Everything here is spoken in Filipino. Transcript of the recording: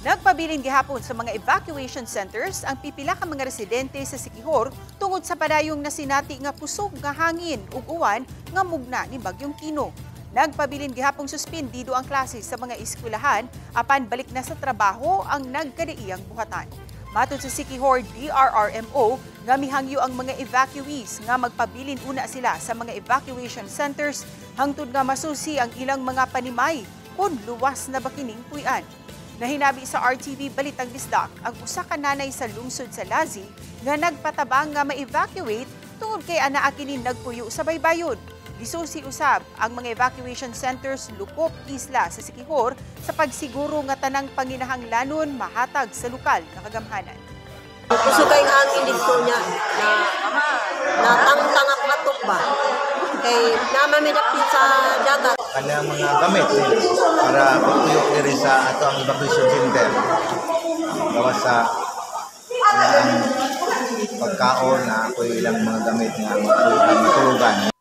Nagpabilin gihapon sa mga evacuation centers ang pipila ka mga residente sa Siquijor tungod sa padayong nasinati nga pusog nga hangin ug uwan nga mugna ni Bagyong Tino. Nagpabilin gihapong suspendido ang klase sa mga eskwelahan apan balik na sa trabaho ang nagkadaiyang buhatan. Matod sa Siquijor DRRMO nga mihangyo ang mga evacuees nga magpabilin una sila sa mga evacuation centers hangtod nga masusi ang ilang mga panimay kung luwas na bakining puy-an. Nahinabi sa RTV Balitang Bisdak ang usa ka nanay sa lungsod sa Lazi nga nagpatabang nga ma-evacuate tungod kay anaa kini nagpuyo sa baybayon. Gisusi usab ang mga evacuation centers Lukop, Isla sa Siquijor sa pagsiguro nga tanang panginahanglanon mahatag sa lokal na kagamhanan. Gusto kayong hangin dito niya na tangtangak matok ba? Kay namamidapin sa dagat. Kanyang mga gamit para pagtuyok diri sa ato ang evacuation center. Gawa sa ang pagkaon na ako ilang mga gamit nga matulugan.